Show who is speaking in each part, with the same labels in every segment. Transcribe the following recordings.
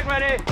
Speaker 1: Mag ready.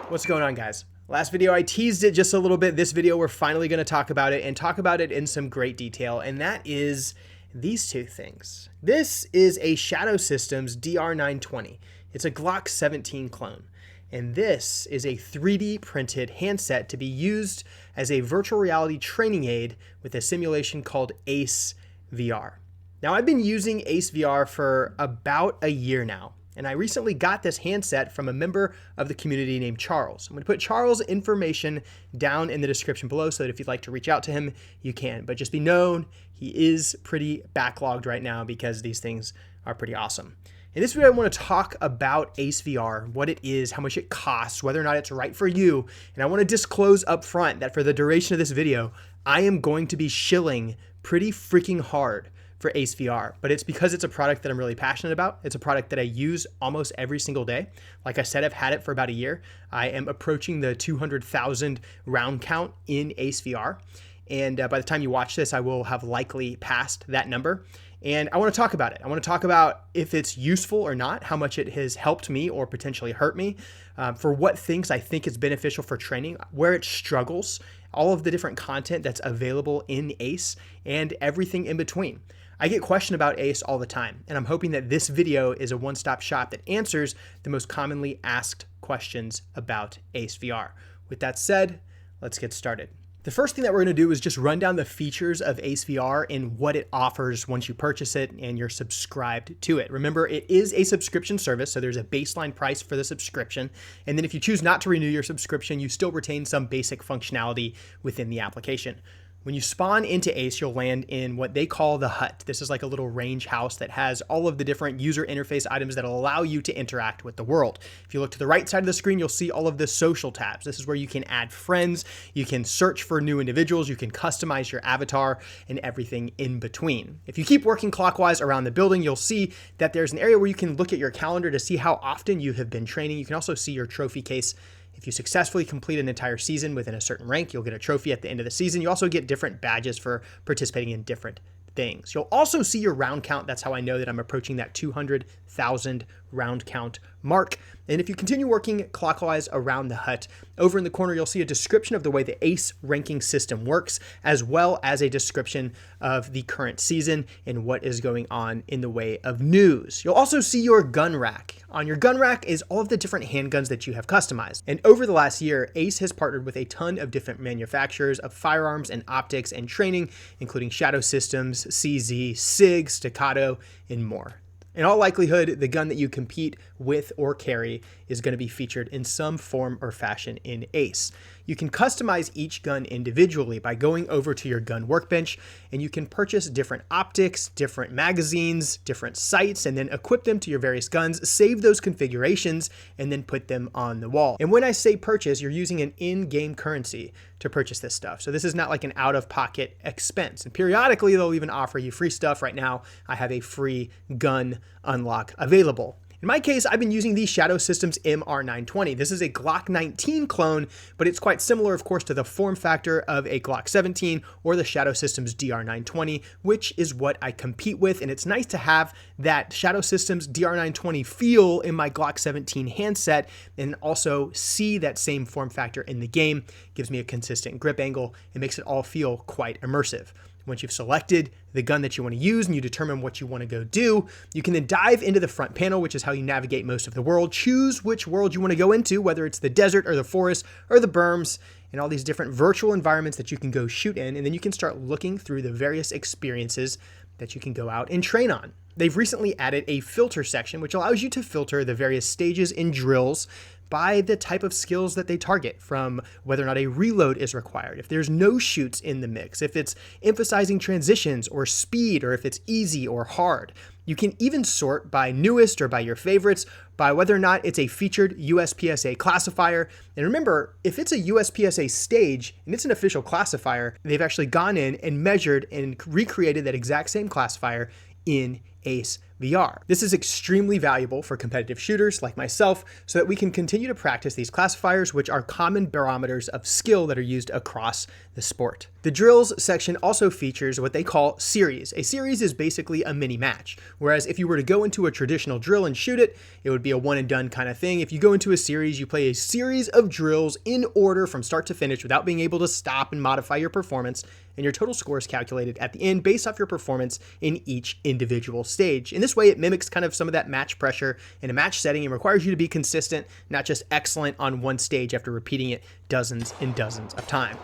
Speaker 2: What's going on, guys? Last video I teased it just a little bit. This video we're finally going to talk about it and talk about it in some great detail, and that is these two things. This is a Shadow Systems DR920. It's a Glock 17 clone, and this is a 3D printed handset to be used as a virtual reality training aid with a simulation called Ace VR. Now, I've been using Ace VR for about a year now, and I recently got this handset from a member of the community named Charles. I'm going to put Charles' information down in the description below so that if you'd like to reach out to him, you can. But just be known, he is pretty backlogged right now because these things are pretty awesome. In this video, I want to talk about Ace VR, what it is, how much it costs, whether or not it's right for you. And I want to disclose up front that for the duration of this video, I am going to be shilling pretty freaking hard for Ace VR, but it's because it's a product that I'm really passionate about. It's a product that I use almost every single day. Like I said, I've had it for about a year. I am approaching the 200,000 round count in Ace VR. And by the time you watch this, I will have likely passed that number. And I want to talk about it. I want to talk about if it's useful or not, how much it has helped me or potentially hurt me, for what things I think is beneficial for training, where it struggles, all of the different content that's available in Ace, and everything in between. I get questioned about Ace all the time, and I'm hoping that this video is a one-stop shop that answers the most commonly asked questions about Ace VR. With that said, let's get started. The first thing that we're going to do is just run down the features of Ace VR and what it offers once you purchase it and you're subscribed to it. Remember, it is a subscription service, so there's a baseline price for the subscription. And then if you choose not to renew your subscription, you still retain some basic functionality within the application. When you spawn into Ace, you'll land in what they call the hut. This is like a little range house that has all of the different user interface items that allow you to interact with the world. If you look to the right side of the screen, you'll see all of the social tabs. This is where you can add friends, you can search for new individuals, you can customize your avatar, and everything in between. If you keep working clockwise around the building, you'll see that there's an area where you can look at your calendar to see how often you have been training. You can also see your trophy case. If you successfully complete an entire season within a certain rank, you'll get a trophy at the end of the season. You also get different badges for participating in different things. You'll also see your round count. That's how I know that I'm approaching that 200,000 round count mark. And if you continue working clockwise around the hut, over in the corner, you'll see a description of the way the Ace ranking system works, as well as a description of the current season and what is going on in the way of news. You'll also see your gun rack. On your gun rack is all of the different handguns that you have customized. And over the last year, Ace has partnered with a ton of different manufacturers of firearms and optics and training, including Shadow Systems, CZ, SIG, Staccato, and more. In all likelihood, the gun that you compete with or carry is going to be featured in some form or fashion in Ace. You can customize each gun individually by going over to your gun workbench, and you can purchase different optics, different magazines, different sights, and then equip them to your various guns, save those configurations, and then put them on the wall. And when I say purchase, you're using an in-game currency to purchase this stuff. So this is not like an out-of-pocket expense. And periodically, they'll even offer you free stuff. Right now, I have a free gun unlock available. In my case, I've been using the Shadow Systems MR920. This is a Glock 19 clone, but it's quite similar, of course, to the form factor of a Glock 17 or the Shadow Systems DR920, which is what I compete with. And it's nice to have that Shadow Systems DR920 feel in my Glock 17 handset and also see that same form factor in the game. It gives me a consistent grip angle. It makes it all feel quite immersive. Once you've selected the gun that you want to use and you determine what you want to go do, you can then dive into the front panel, which is how you navigate most of the world. Choose which world you want to go into, whether it's the desert or the forest or the berms, and all these different virtual environments that you can go shoot in. And then you can start looking through the various experiences that you can go out and train on. They've recently added a filter section, which allows you to filter the various stages and drills by the type of skills that they target, from whether or not a reload is required, if there's no shoots in the mix, if it's emphasizing transitions or speed, or if it's easy or hard. You can even sort by newest or by your favorites, by whether or not it's a featured USPSA classifier. And remember, if it's a USPSA stage and it's an official classifier, they've actually gone in and measured and recreated that exact same classifier in Ace VR. This is extremely valuable for competitive shooters like myself, so that we can continue to practice these classifiers, which are common barometers of skill that are used across the sport. The drills section also features what they call series. A series is basically a mini match, whereas if you were to go into a traditional drill and shoot it, it would be a one and done kind of thing. If you go into a series, you play a series of drills in order from start to finish without being able to stop and modify your performance, and your total score is calculated at the end based off your performance in each individual stage. In this way, it mimics kind of some of that match pressure in a match setting and requires you to be consistent, not just excellent on one stage after repeating it dozens and dozens of times.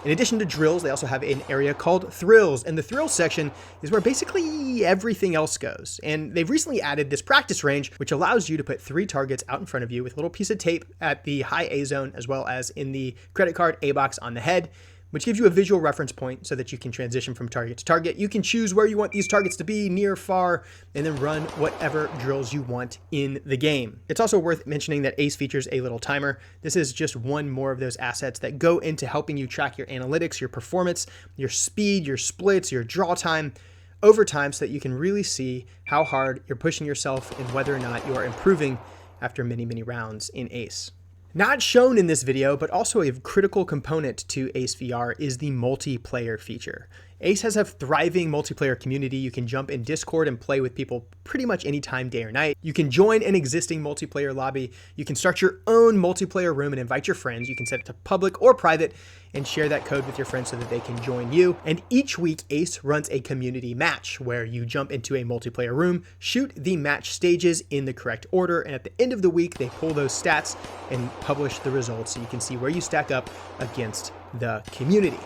Speaker 2: In addition to drills, they also have an area called thrills, and the thrills section is where basically everything else goes. And they've recently added this practice range, which allows you to put 3 targets out in front of you with a little piece of tape at the high A zone, as well as in the credit card A box on the head, which gives you a visual reference point so that you can transition from target to target. You can choose where you want these targets to be, near, far, and then run whatever drills you want in the game. It's also worth mentioning that Ace features a little timer. This is just one more of those assets that go into helping you track your analytics, your performance, your speed, your splits, your draw time over time, so that you can really see how hard you're pushing yourself and whether or not you are improving after many, many rounds in Ace. Not shown in this video, but also a critical component to Ace VR is the multiplayer feature. Ace has a thriving multiplayer community. You can jump in Discord and play with people pretty much anytime, day or night. You can join an existing multiplayer lobby. You can start your own multiplayer room and invite your friends. You can set it to public or private and share that code with your friends so that they can join you. And each week, Ace runs a community match where you jump into a multiplayer room, shoot the match stages in the correct order, and at the end of the week, they pull those stats and publish the results so you can see where you stack up against the community.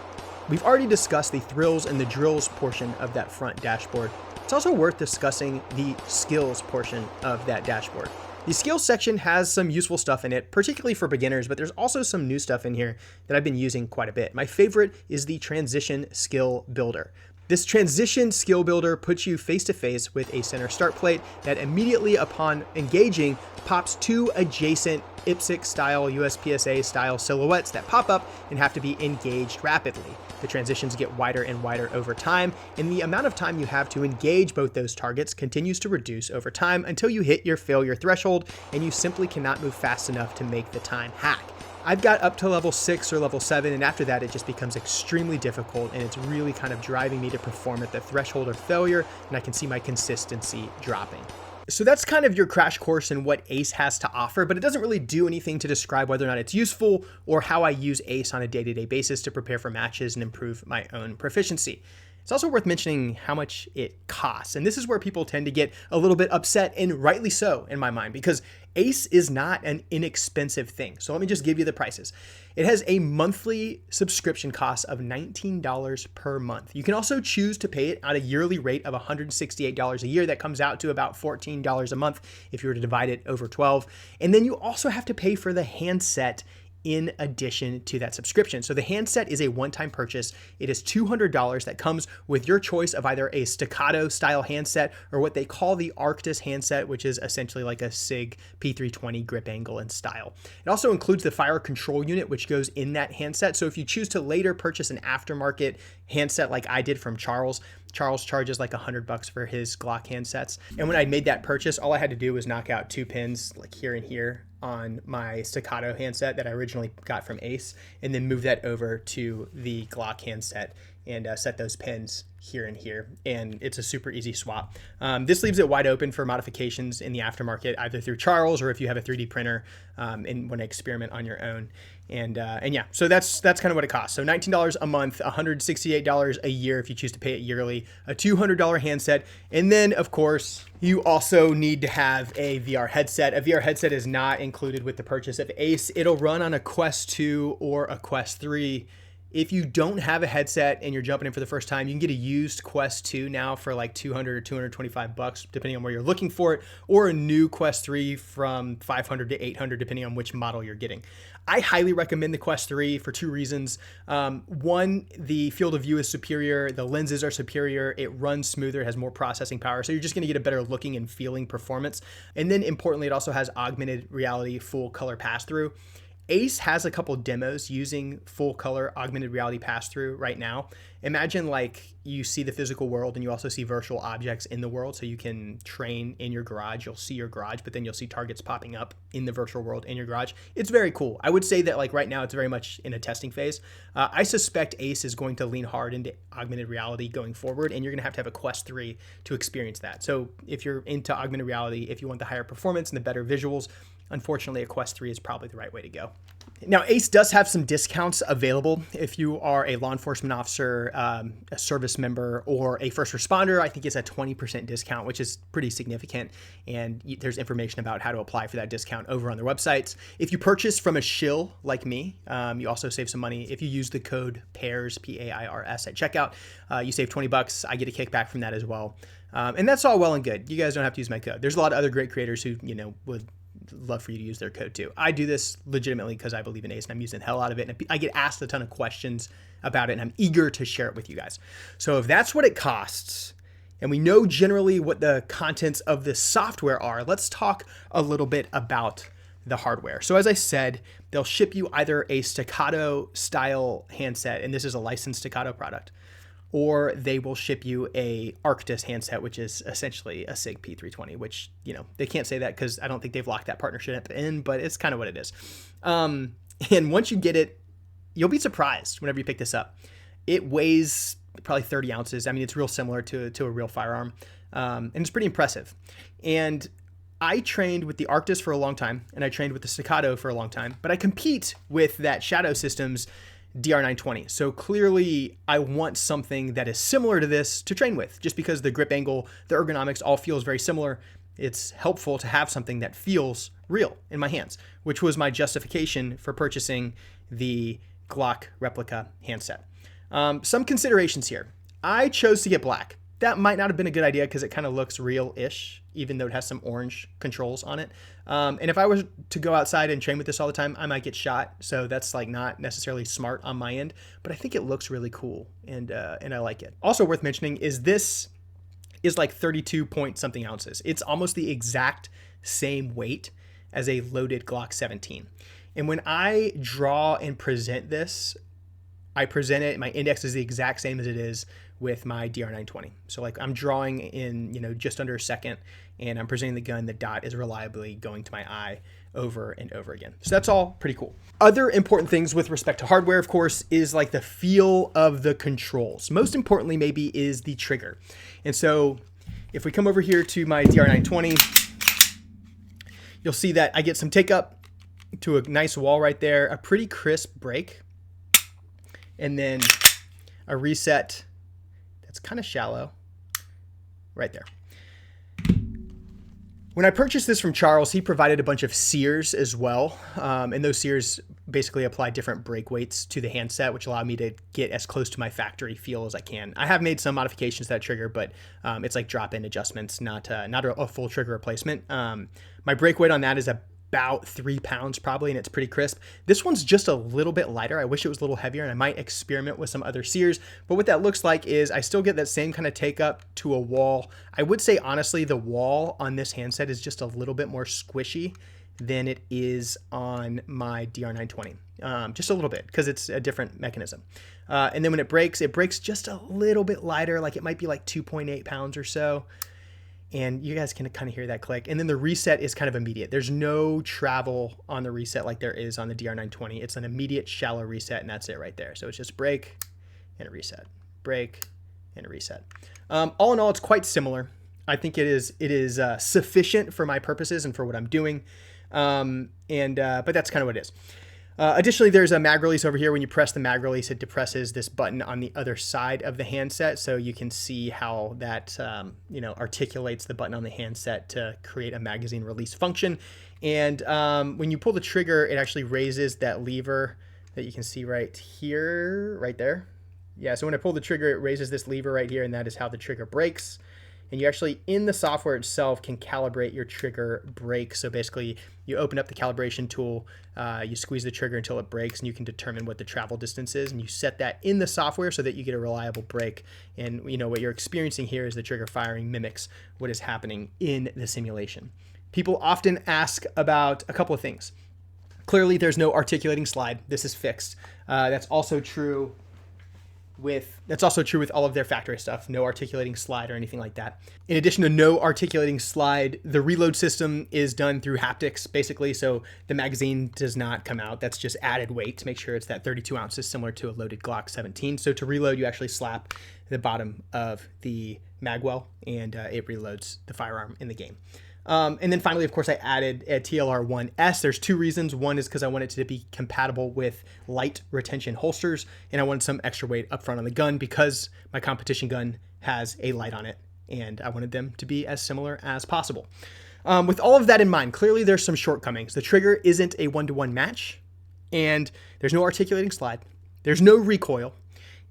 Speaker 2: We've already discussed the thrills and the drills portion of that front dashboard. It's also worth discussing the skills portion of that dashboard. The skills section has some useful stuff in it, particularly for beginners, but there's also some new stuff in here that I've been using quite a bit. My favorite is the transition skill builder. This transition skill builder puts you face to face with a center start plate that immediately upon engaging pops 2 adjacent IPSC style, USPSA style silhouettes that pop up and have to be engaged rapidly. The transitions get wider and wider over time, and the amount of time you have to engage both those targets continues to reduce over time until you hit your failure threshold and you simply cannot move fast enough to make the time hack. I've got up to level 6 or level 7, and after that it just becomes extremely difficult, and it's really kind of driving me to perform at the threshold of failure, and I can see my consistency dropping. So that's kind of your crash course in what Ace has to offer, but it doesn't really do anything to describe whether or not it's useful or how I use Ace on a day-to-day basis to prepare for matches and improve my own proficiency. It's also worth mentioning how much it costs. And this is where people tend to get a little bit upset, and rightly so in my mind, because Ace is not an inexpensive thing. So let me just give you the prices. It has a monthly subscription cost of $19 per month. You can also choose to pay it at a yearly rate of $168 a year. That comes out to about $14 a month if you were to divide it over 12. And then you also have to pay for the handset in addition to that subscription. So the handset is a one-time purchase. It is $200 that comes with your choice of either a staccato style handset or what they call the Arctis handset, which is essentially like a SIG P320 grip angle and style. It also includes the fire control unit, which goes in that handset. So if you choose to later purchase an aftermarket handset like I did from Charles charges like $100 for his Glock handsets. And when I made that purchase, all I had to do was knock out 2 pins like here and here on my staccato handset that I originally got from Ace, and then move that over to the Glock handset and set those pins here and here, and it's a super easy swap. This leaves it wide open for modifications in the aftermarket, either through Charles or if you have a 3D printer and want to experiment on your own. And yeah, so that's kind of what it costs. So $19 a month, $168 a year if you choose to pay it yearly, a $200 handset, and then of course you also need to have a VR headset. A VR headset is not included with the purchase of Ace. It'll run on a Quest 2 or a Quest 3 If you don't have a headset and you're jumping in for the first time, you can get a used Quest 2 now for like 200 or 225 bucks, depending on where you're looking for it, or a new Quest 3 from 500 to 800, depending on which model you're getting. I highly recommend the Quest 3 for two reasons. One, the field of view is superior. The lenses are superior. It runs smoother, it has more processing power. So you're just going to get a better looking and feeling performance. And then importantly, it also has augmented reality full color pass-through. Ace has a couple demos using full color augmented reality pass-through right now. Imagine like you see the physical world and you also see virtual objects in the world. So you can train in your garage, you'll see your garage, but then you'll see targets popping up in the virtual world in your garage. It's very cool. I would say that like right now it's very much in a testing phase. I suspect Ace is going to lean hard into augmented reality going forward, and you're gonna have to have a Quest 3 to experience that. So if you're into augmented reality, if you want the higher performance and the better visuals, unfortunately, a Quest 3 is probably the right way to go. Now, Ace does have some discounts available if you are a law enforcement officer, a service member, or a first responder. I think it's a 20% discount, which is pretty significant. And there's information about how to apply for that discount over on their websites. If you purchase from a shill like me, you also save some money. If you use the code PAIRS, PAIRS at checkout, you save 20 bucks. I get a kickback from that as well. And that's all well and good. You guys don't have to use my code. There's a lot of other great creators who, would love for you to use their code too. I do this legitimately because I believe in Ace and I'm using the hell out of it. And I get asked a ton of questions about it and I'm eager to share it with you guys. So if that's what it costs, and we know generally what the contents of this software are, let's talk a little bit about the hardware. So as I said, they'll ship you either a Staccato style handset, and this is a licensed Staccato product, or they will ship you a Arctis handset, which is essentially a SIG P320, which, they can't say that because I don't think they've locked that partnership in, but it's kind of what it is. And once you get it, you'll be surprised whenever you pick this up. It weighs probably 30 ounces. I mean, it's real similar to a real firearm, and it's pretty impressive. And I trained with the Arctis for a long time, and I trained with the Staccato for a long time, but I compete with that Shadow Systems DR920. So clearly I want something that is similar to this to train with, just because the grip angle, the ergonomics all feels very similar. It's helpful to have something that feels real in my hands, which was my justification for purchasing the Glock replica handset. Some considerations here. I chose to get black. That might not have been a good idea because it kind of looks real-ish, even though it has some orange controls on it. And if I was to go outside and train with this all the time, I might get shot. So that's like not necessarily smart on my end, but I think it looks really cool and I like it. Also worth mentioning is this is like 32 point something ounces. It's almost the exact same weight as a loaded Glock 17. And when I draw and present this, I present it, my index is the exact same as it is with my DR920. So like I'm drawing in, just under a second, and I'm presenting the gun, the dot is reliably going to my eye over and over again. So that's all pretty cool. Other important things with respect to hardware, of course, is like the feel of the controls. Most importantly, maybe, is the trigger. And so if we come over here to my DR920, you'll see that I get some take up to a nice wall right there, a pretty crisp break, and then a reset that's kind of shallow right there. When I purchased this from Charles, he provided a bunch of sears as well. And those sears basically apply different break weights to the handset, which allowed me to get as close to my factory feel as I can. I have made some modifications to that trigger, but it's like drop-in adjustments, not a full trigger replacement. My break weight on that is about 3 pounds probably, and it's pretty crisp. This one's just a little bit lighter. I wish it was a little heavier, and I might experiment with some other sears. But what that looks like is I still get that same kind of take up to a wall. I would say, honestly, the wall on this handset is just a little bit more squishy than it is on my DR920. Just a little bit, because it's a different mechanism. And then when it breaks just a little bit lighter, like it might be like 2.8 pounds or so. And you guys can kind of hear that click. And then the reset is kind of immediate. There's no travel on the reset like there is on the DR920. It's an immediate shallow reset, and that's it right there. So it's just break and a reset, break and a reset. All in all, it's quite similar. I think it is sufficient for my purposes and for what I'm doing. But that's kind of what it is. Additionally, there's a mag release over here. When you press the mag release, it depresses this button on the other side of the handset. So you can see how that, articulates the button on the handset to create a magazine release function. And when you pull the trigger, it actually raises that lever that you can see right here, right there. Yeah, so when I pull the trigger, it raises this lever right here, and that is how the trigger breaks. And you actually, in the software itself, can calibrate your trigger break. So basically, you open up the calibration tool, you squeeze the trigger until it breaks, and you can determine what the travel distance is. And you set that in the software so that you get a reliable break. And you know what you're experiencing here is the trigger firing mimics what is happening in the simulation. People often ask about a couple of things. Clearly, there's no articulating slide. This is fixed. That's also true with all of their factory stuff. No articulating slide or anything like that. In addition to no articulating slide, the reload system is done through haptics, basically. So the magazine does not come out. That's just added weight to make sure it's that 32 ounces, similar to a loaded Glock 17. So to reload, you actually slap the bottom of the magwell, and it reloads the firearm in the game. And then finally, of course, I added a TLR1S. There's two reasons. One is because I wanted it to be compatible with light retention holsters, and I wanted some extra weight up front on the gun because my competition gun has a light on it, and I wanted them to be as similar as possible. With all of that in mind, clearly there's some shortcomings. The trigger isn't a one-to-one match, and there's no articulating slide. There's no recoil,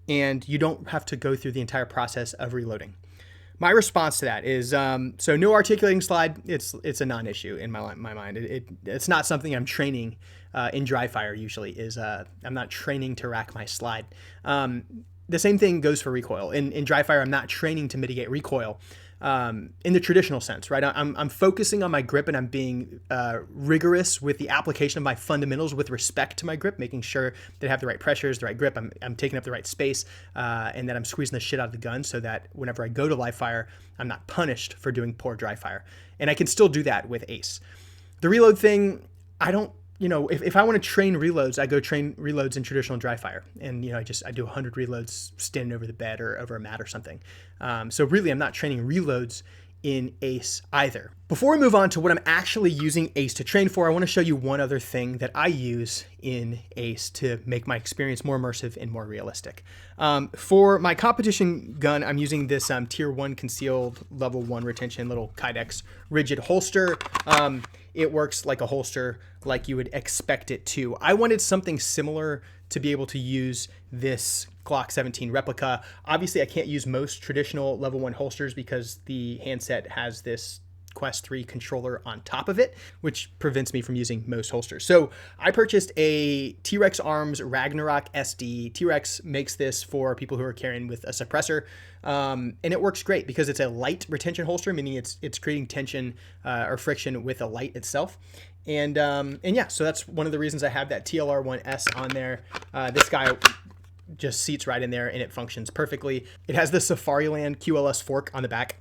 Speaker 2: and you don't have to go through the entire process of reloading. My response to that is, so no articulating slide, it's a non-issue in my mind. It's not something I'm training in dry fire usually, I'm not training to rack my slide. The same thing goes for recoil. In dry fire, I'm not training to mitigate recoil in the traditional sense, right? I'm focusing on my grip, and I'm being rigorous with the application of my fundamentals with respect to my grip, making sure that I have the right pressures, the right grip, I'm taking up the right space, and that I'm squeezing the shit out of the gun so that whenever I go to live fire, I'm not punished for doing poor dry fire. And I can still do that with ACE. The reload thing, I don't, if I want to train reloads, I go train reloads in traditional dry fire. And, I do 100 reloads standing over the bed or over a mat or something. So really, I'm not training reloads in ACE either. Before we move on to what I'm actually using ACE to train for, I want to show you one other thing that I use in ACE to make my experience more immersive and more realistic. For my competition gun, I'm using this Tier 1 concealed level 1 retention little Kydex rigid holster. It works like a holster, like you would expect it to. I wanted something similar to be able to use this Glock 17 replica. Obviously, I can't use most traditional level 1 holsters because the handset has this Quest 3 controller on top of it, which prevents me from using most holsters. So I purchased a T-Rex Arms Ragnarok SD. T-Rex makes this for people who are carrying with a suppressor, and it works great because it's a light retention holster, meaning it's creating tension or friction with the light itself. And yeah, so that's one of the reasons I have that TLR1S on there. This guy just seats right in there, and it functions perfectly. It has the Safariland QLS fork on the back,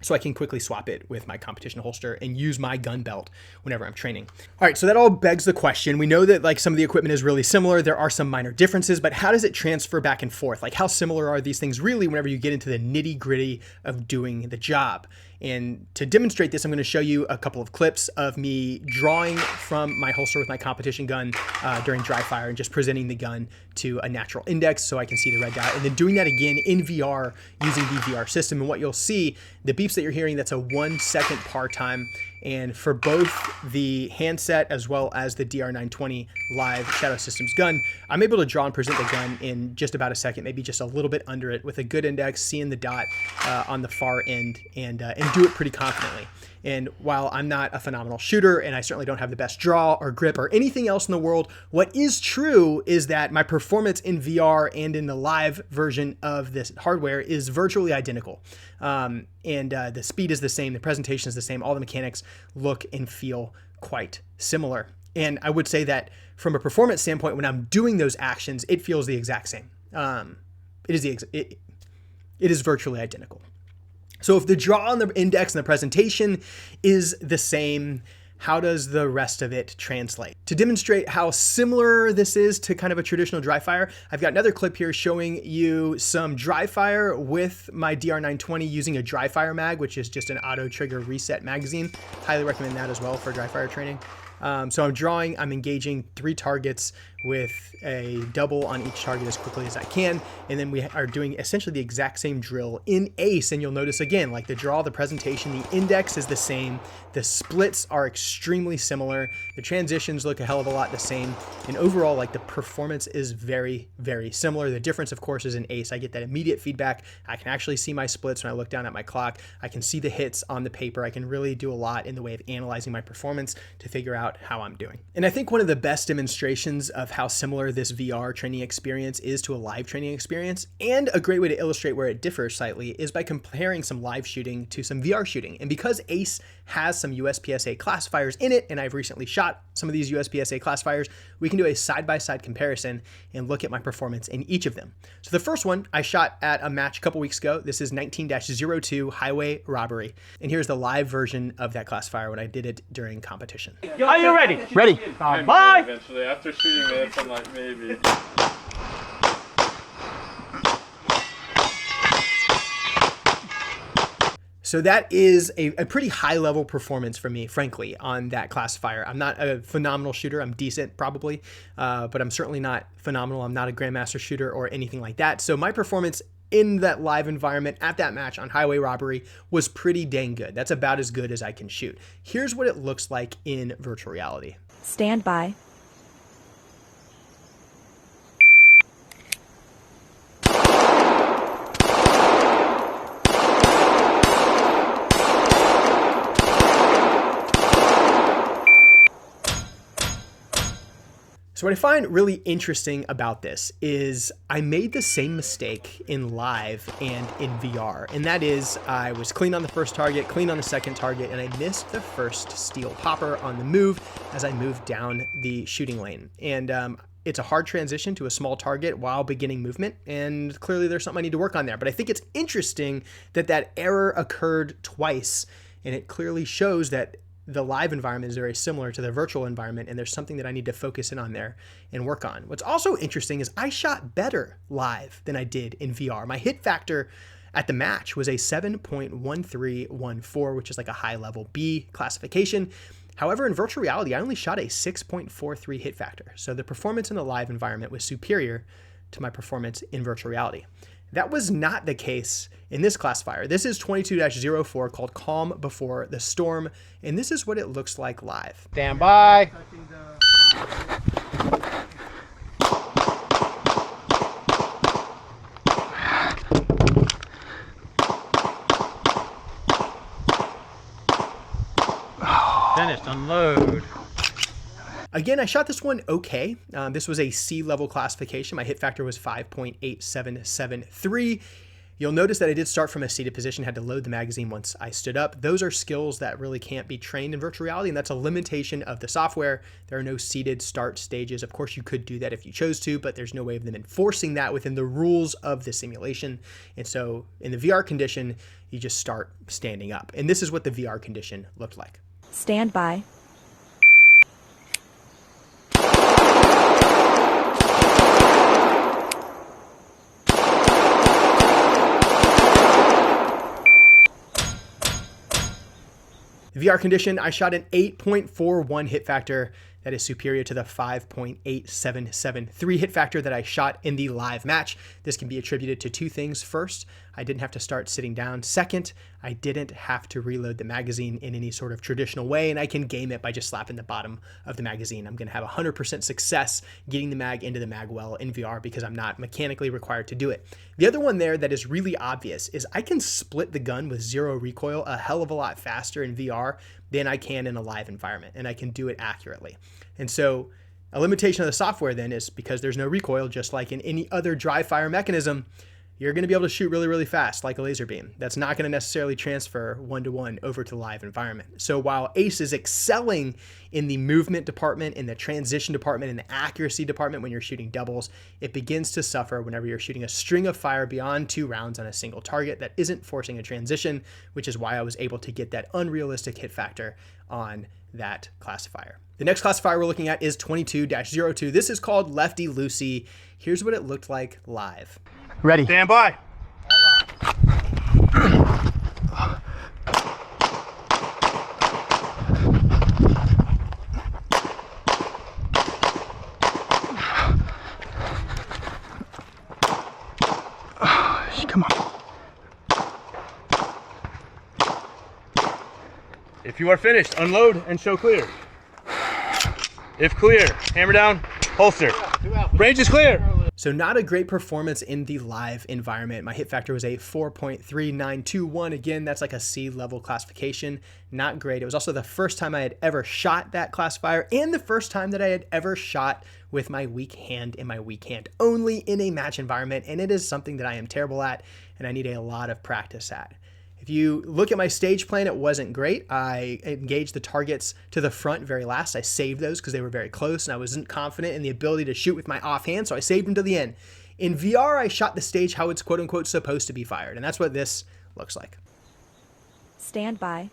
Speaker 2: so I can quickly swap it with my competition holster and use my gun belt whenever I'm training. All right, so that all begs the question. We know that like some of the equipment is really similar. There are some minor differences, but how does it transfer back and forth? Like how similar are these things really whenever you get into the nitty gritty of doing the job? And to demonstrate this, I'm going to show you a couple of clips of me drawing from my holster with my competition gun during dry fire and just presenting the gun to a natural index so I can see the red dot, and then doing that again in VR using the VR system. And what you'll see, the beeps that you're hearing, that's a 1 second par time. And for both the handset as well as the DR920 live Shadow Systems gun, I'm able to draw and present the gun in just about a second, maybe just a little bit under it, with a good index, seeing the dot on the far end, and do it pretty confidently. And while I'm not a phenomenal shooter, and I certainly don't have the best draw or grip or anything else in the world, what is true is that my performance in VR and in the live version of this hardware is virtually identical. The speed is the same, the presentation is the same, all the mechanics look and feel quite similar. And I would say that from a performance standpoint, when I'm doing those actions, it feels the exact same. It is virtually identical. So if the draw on the index and the presentation is the same, how does the rest of it translate? To demonstrate how similar this is to kind of a traditional dry fire, I've got another clip here showing you some dry fire with my DR920 using a dry fire mag, which is just an auto trigger reset magazine. Highly recommend that as well for dry fire training. So I'm engaging 3 targets with a double on each target as quickly as I can. And then we are doing essentially the exact same drill in ace. And you'll notice again, like the draw, the presentation, the index is the same. The splits are extremely similar. The transitions look a hell of a lot the same. And overall, like the performance is very, very similar. The difference, of course, is in ace. I get that immediate feedback. I can actually see my splits when I look down at my clock. I can see the hits on the paper. I can really do a lot in the way of analyzing my performance to figure out how I'm doing. And I think one of the best demonstrations of how similar this VR training experience is to a live training experience, and a great way to illustrate where it differs slightly, is by comparing some live shooting to some VR shooting. And because ace has some USPSA classifiers in it, and I've recently shot some of these USPSA classifiers, we can do a side-by-side comparison and look at my performance in each of them. So the first one I shot at a match a couple weeks ago. This is 19-02 highway robbery. And here's the live version of that classifier when I did it during competition.
Speaker 1: Are you ready? Ready. Bye.
Speaker 3: Eventually, after shooting this, I'm like, maybe.
Speaker 2: So that is a pretty high level performance for me, frankly, on that classifier. I'm not a phenomenal shooter. I'm decent probably, but I'm certainly not phenomenal. I'm not a grandmaster shooter or anything like that. So my performance in that live environment at that match on highway robbery was pretty dang good. That's about as good as I can shoot. Here's what it looks like in virtual reality.
Speaker 4: Stand by.
Speaker 2: So what I find really interesting about this is I made the same mistake in live and in VR, and that is I was clean on the first target, clean on the second target, and I missed the first steel popper on the move as I moved down the shooting lane. And it's a hard transition to a small target while beginning movement, and clearly there's something I need to work on there. But I think it's interesting that that error occurred twice, and it clearly shows that the live environment is very similar to the virtual environment, and there's something that I need to focus in on there and work on. What's also interesting is I shot better live than I did in VR. My hit factor at the match was a 7.1314, which is like a high level B classification. However, in virtual reality, I only shot a 6.43 hit factor. So the performance in the live environment was superior to my performance in virtual reality. That was not the case in this classifier. This is 22-04 called Calm Before the Storm, and this is what it looks like live.
Speaker 1: Stand by. Finished. Unload.
Speaker 2: Again, I shot this one okay. This was a C level classification. My hit factor was 5.8773. You'll notice that I did start from a seated position, had to load the magazine once I stood up. Those are skills that really can't be trained in virtual reality, and that's a limitation of the software. There are no seated start stages. Of course, you could do that if you chose to, but there's no way of them enforcing that within the rules of the simulation. And so in the VR condition, you just start standing up. And this is what the VR condition looked like.
Speaker 4: Stand by.
Speaker 2: VR condition, I shot an 8.41 hit factor. That is superior to the 5.8773 hit factor that I shot in the live match. This can be attributed to two things. First, I didn't have to start sitting down. Second, I didn't have to reload the magazine in any sort of traditional way, and I can game it by just slapping the bottom of the magazine. I'm going to have 100% success getting the mag into the mag well in VR because I'm not mechanically required to do it. The other one there that is really obvious is I can split the gun with zero recoil a hell of a lot faster in VR than I can in a live environment, and I can do it accurately. And so a limitation of the software then is because there's no recoil, just like in any other dry fire mechanism, you're going to be able to shoot really, really fast like a laser beam. That's not going to necessarily transfer one-to-one over to the live environment. So while Ace is excelling in the movement department, in the transition department, in the accuracy department when you're shooting doubles, it begins to suffer whenever you're shooting a string of fire beyond 2 rounds on a single target that isn't forcing a transition, which is why I was able to get that unrealistic hit factor on that classifier. The next classifier we're looking at is 22-02. This is called Lefty Loosey. Here's what it looked like live.
Speaker 1: Ready. Stand by.
Speaker 2: Come on.
Speaker 1: If you are finished, unload and show clear. If clear, hammer down, holster. Range is clear.
Speaker 2: So not a great performance in the live environment. My hit factor was a 4.3921. Again, that's like a C level classification. Not great. It was also the first time I had ever shot that classifier and the first time that I had ever shot with my weak hand and my weak hand only in a match environment. And it is something that I am terrible at and I need a lot of practice at. If you look at my stage plan, it wasn't great. I engaged the targets to the front very last. I saved those because they were very close and I wasn't confident in the ability to shoot with my offhand, so I saved them to the end. In VR, I shot the stage how it's quote unquote supposed to be fired, and that's what this looks like.
Speaker 4: Stand by.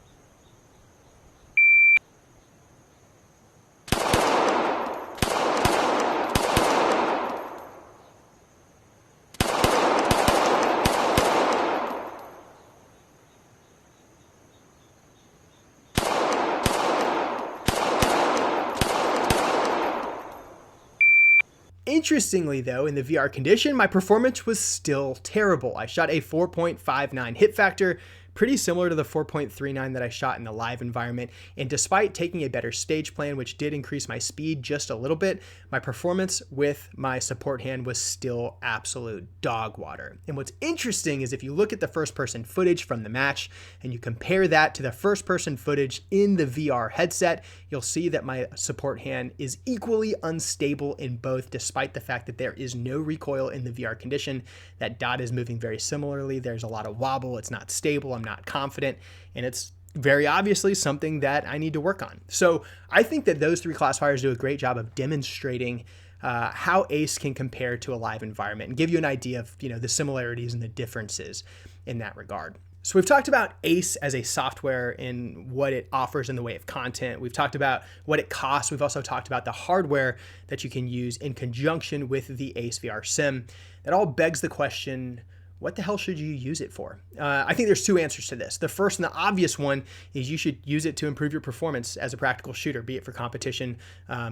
Speaker 2: Interestingly though, in the VR condition, my performance was still terrible. I shot a 4.59 hit factor, pretty similar to the 4.39 that I shot in the live environment. And despite taking a better stage plan, which did increase my speed just a little bit, my performance with my support hand was still absolute dog water. And what's interesting is if you look at the first person footage from the match and you compare that to the first person footage in the VR headset, you'll see that my support hand is equally unstable in both, despite the fact that there is no recoil in the VR condition. That dot is moving very similarly. There's a lot of wobble. It's not stable. I'm not confident, and it's very obviously something that I need to work on. So I think that those three classifiers do a great job of demonstrating how ACE can compare to a live environment and give you an idea of, the similarities and the differences in that regard. So we've talked about ACE as a software and what it offers in the way of content. We've talked about what it costs. We've also talked about the hardware that you can use in conjunction with the ACE VR Sim. That all begs the question, what the hell should you use it for? I think there's two answers to this. The first and the obvious one is you should use it to improve your performance as a practical shooter, be it for competition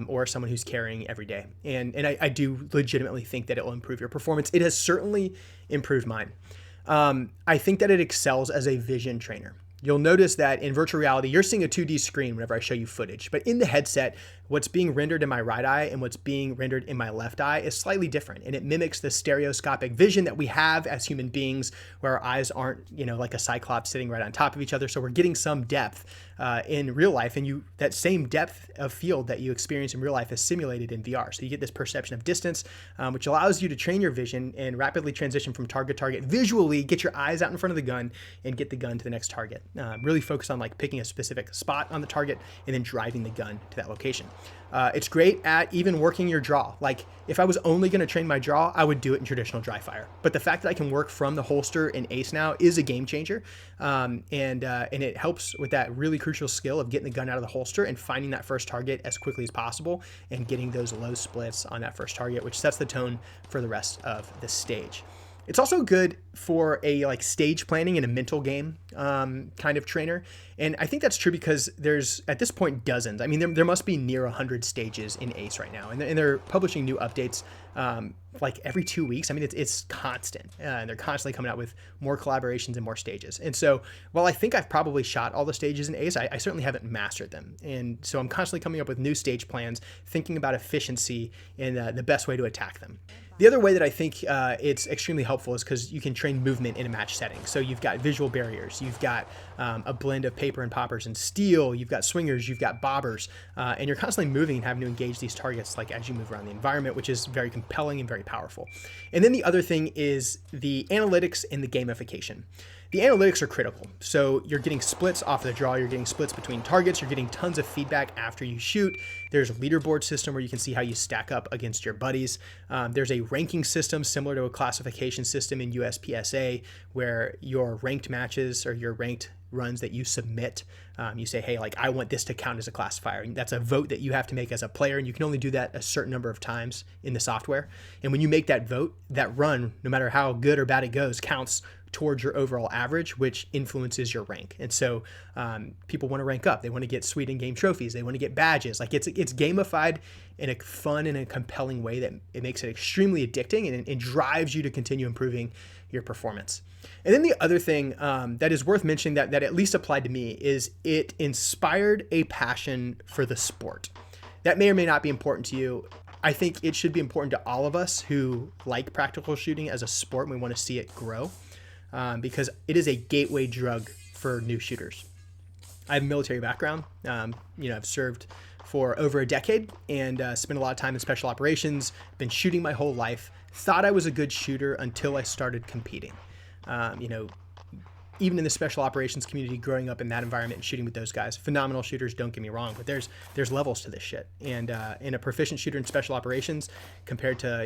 Speaker 2: or someone who's carrying every day. And I do legitimately think that it will improve your performance. It has certainly improved mine. I think that it excels as a vision trainer. You'll notice that in virtual reality, you're seeing a 2D screen whenever I show you footage, but in the headset, what's being rendered in my right eye and what's being rendered in my left eye is slightly different, and it mimics the stereoscopic vision that we have as human beings, where our eyes aren't, like a cyclops sitting right on top of each other. So we're getting some depth in real life, and that same depth of field that you experience in real life is simulated in VR. So you get this perception of distance, which allows you to train your vision and rapidly transition from target to target visually, get your eyes out in front of the gun and get the gun to the next target. Really focus on picking a specific spot on the target and then driving the gun to that location. It's great at even working your draw. Like if I was only going to train my draw, I would do it in traditional dry fire. But the fact that I can work from the holster in ACE now is a game changer. And it helps with that really crucial skill of getting the gun out of the holster and finding that first target as quickly as possible and getting those low splits on that first target, which sets the tone for the rest of the stage. It's also good for a stage planning and a mental game kind of trainer. And I think that's true because there's at this point dozens. I mean, there must be near 100 stages in ACE right now. And they're publishing new updates every 2 weeks. I mean, it's constant. And they're constantly coming out with more collaborations and more stages. And so while I think I've probably shot all the stages in ACE, I certainly haven't mastered them. And so I'm constantly coming up with new stage plans, thinking about efficiency and the best way to attack them. The other way that I think it's extremely helpful is because you can train movement in a match setting. So you've got visual barriers, you've got a blend of paper and poppers and steel, you've got swingers, you've got bobbers, and you're constantly moving and having to engage these targets as you move around the environment, which is very compelling and very powerful. And then the other thing is the analytics and the gamification. The analytics are critical. So you're getting splits off of the draw, you're getting splits between targets, you're getting tons of feedback after you shoot. There's a leaderboard system where you can see how you stack up against your buddies. There's a ranking system similar to a classification system in USPSA where your ranked matches or your ranked runs that you submit. You say, hey, like I want this to count as a classifier. And that's a vote that you have to make as a player, and you can only do that a certain number of times in the software. And when you make that vote, that run, no matter how good or bad it goes, counts towards your overall average, which influences your rank. And so people want to rank up. They want to get sweet in-game trophies. They want to get badges. Like it's gamified in a fun and a compelling way that it makes it extremely addicting, and it drives you to continue improving your performance. And then the other thing that is worth mentioning that at least applied to me is it inspired a passion for the sport. That may or may not be important to you. I think it should be important to all of us who like practical shooting as a sport, and we want to see it grow. Because it is a gateway drug for new shooters. I have a military background. I've served for over a decade and spent a lot of time in special operations, been shooting my whole life, thought I was a good shooter until I started competing. Even in the special operations community, growing up in that environment and shooting with those guys, phenomenal shooters, don't get me wrong, but there's levels to this shit. And in a proficient shooter in special operations compared to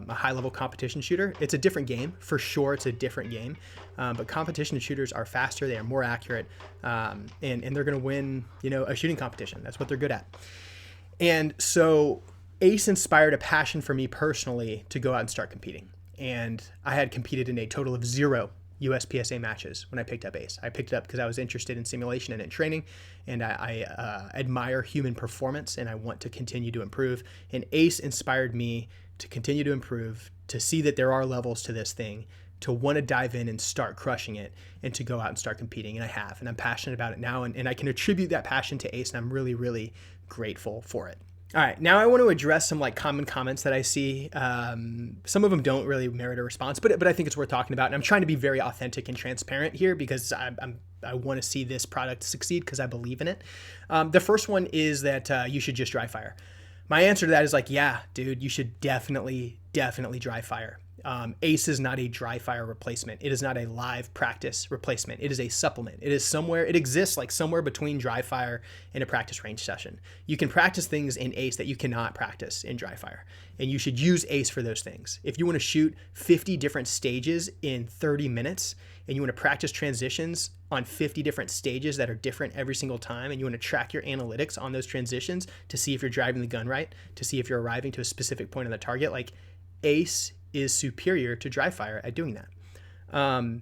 Speaker 2: a high level competition shooter, it's a different game for sure. It's a different game, but competition shooters are faster, they are more accurate, and they're going to win a shooting competition. That's what they're good at. And so ACE inspired a passion for me personally to go out and start competing. And I had competed in a total of 0 USPSA matches when I picked up ACE. I picked it up because I was interested in simulation and in training, and I admire human performance, and I want to continue to improve. And ACE inspired me to continue to improve, to see that there are levels to this thing, to want to dive in and start crushing it, and to go out and start competing. And I have, and I'm passionate about it now, and I can attribute that passion to ACE, and I'm really, really grateful for it. All right, now I want to address some common comments that I see. Some of them don't really merit a response, but I think it's worth talking about. And I'm trying to be very authentic and transparent here because I want to see this product succeed because I believe in it. The first one is that you should just dry fire. My answer to that is yeah, dude, you should definitely dry fire. ACE is not a dry fire replacement. It is not a live practice replacement. It is a supplement. It exists somewhere between dry fire and a practice range session. You can practice things in ACE that you cannot practice in dry fire, and you should use ACE for those things. If you want to shoot 50 different stages in 30 minutes, and you want to practice transitions on 50 different stages that are different every single time, and you want to track your analytics on those transitions to see if you're driving the gun right, to see if you're arriving to a specific point on the target, ACE is superior to dry fire at doing that.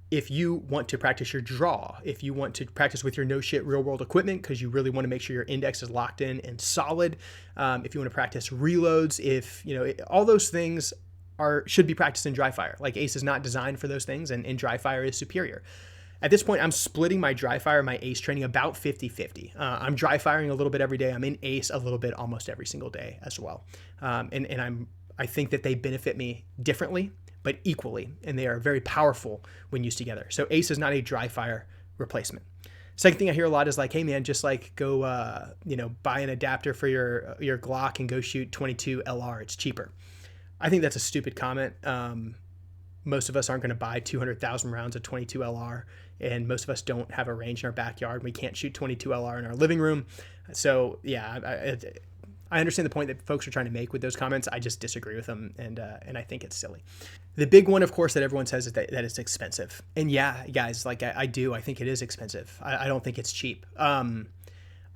Speaker 2: If you want to practice your draw, if you want to practice with your no shit real world equipment because you really want to make sure your index is locked in and solid, if you want to practice reloads, all those things should be practiced in dry fire. ACE is not designed for those things, and dry fire is superior. At this point, I'm splitting my dry fire, my ACE training about 50-50. I'm dry firing a little bit every day. I'm in ACE a little bit almost every single day as well. I think that they benefit me differently, but equally, and they are very powerful when used together. So ACE is not a dry fire replacement. Second thing I hear a lot is hey man, just go, buy an adapter for your Glock and go shoot 22 LR. It's cheaper. I think that's a stupid comment. Most of us aren't going to buy 200,000 rounds of 22 LR, and most of us don't have a range in our backyard. We can't shoot 22 LR in our living room. So yeah, I understand the point that folks are trying to make with those comments. I just disagree with them, and I think it's silly. The big one, of course, that everyone says is that it's expensive. And yeah, guys, I do. I think it is expensive. I don't think it's cheap. I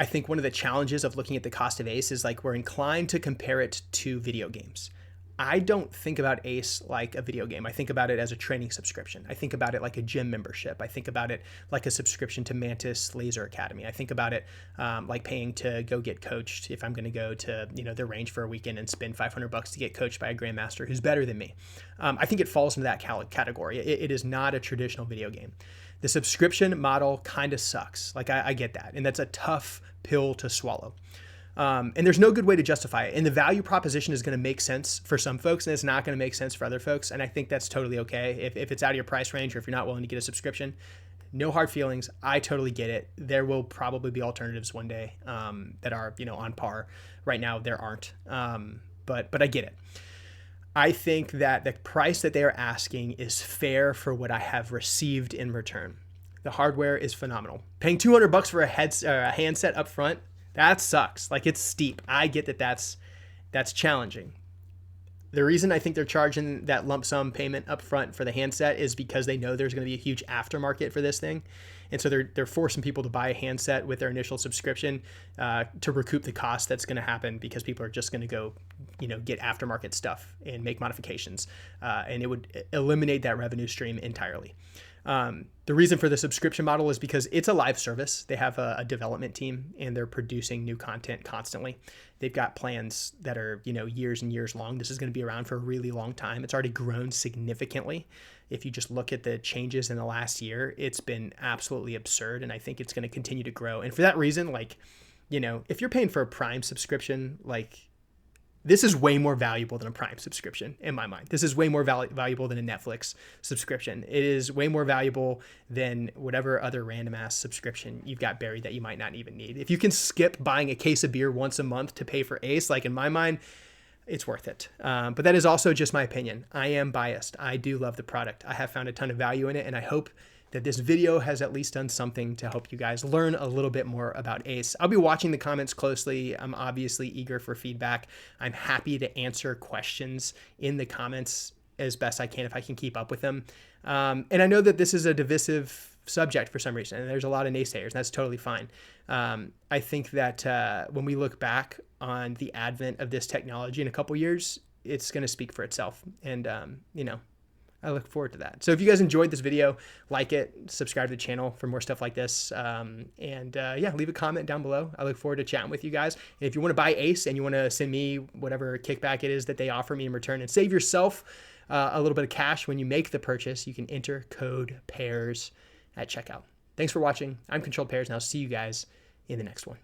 Speaker 2: think one of the challenges of looking at the cost of ACE is we're inclined to compare it to video games. I don't think about ACE like a video game. I think about it as a training subscription. I think about it like a gym membership. I think about it like a subscription to Mantis Laser Academy. I think about it like paying to go get coached if I'm going to go to their range for a weekend and spend $500 to get coached by a grandmaster who's better than me. I think it falls into that category. It is not a traditional video game. The subscription model kind of sucks. I get that, and that's a tough pill to swallow. And there's no good way to justify it. And the value proposition is going to make sense for some folks, and it's not going to make sense for other folks. And I think that's totally okay. If it's out of your price range, or if you're not willing to get a subscription, no hard feelings. I totally get it. There will probably be alternatives one day that are on par. Right now, there aren't. But I get it. I think that the price that they are asking is fair for what I have received in return. The hardware is phenomenal. Paying $200 for a handset up front, that sucks. It's steep. I get that that's challenging. The reason I think they're charging that lump sum payment up front for the handset is because they know there's going to be a huge aftermarket for this thing. And so they're forcing people to buy a handset with their initial subscription to recoup the cost that's going to happen, because people are just going to go, get aftermarket stuff and make modifications. And it would eliminate that revenue stream entirely. The reason for the subscription model is because it's a live service. They have a development team and they're producing new content constantly. They've got plans that are, years and years long. This is going to be around for a really long time. It's already grown significantly. If you just look at the changes in the last year, it's been absolutely absurd. And I think it's going to continue to grow. And for that reason, if you're paying for a Prime subscription, this is way more valuable than a Prime subscription in my mind. This is way more valuable than a Netflix subscription. It is way more valuable than whatever other random ass subscription you've got buried that you might not even need. If you can skip buying a case of beer once a month to pay for Ace, in my mind, it's worth it. But that is also just my opinion. I am biased. I do love the product. I have found a ton of value in it, and I hope that this video has at least done something to help you guys learn a little bit more about Ace. I'll be watching the comments closely. I'm obviously eager for feedback. I'm happy to answer questions in the comments as best I can if I can keep up with them. And I know that this is a divisive subject for some reason, and there's a lot of naysayers, and that's totally fine. I think that when we look back on the advent of this technology in a couple years, it's going to speak for itself. And, I look forward to that. So if you guys enjoyed this video, like it, subscribe to the channel for more stuff like this. Leave a comment down below. I look forward to chatting with you guys. And if you want to buy Ace and you want to send me whatever kickback it is that they offer me in return and save yourself a little bit of cash when you make the purchase, you can enter code PAIRS at checkout. Thanks for watching. I'm Controlled Pairs, and I'll see you guys in the next one.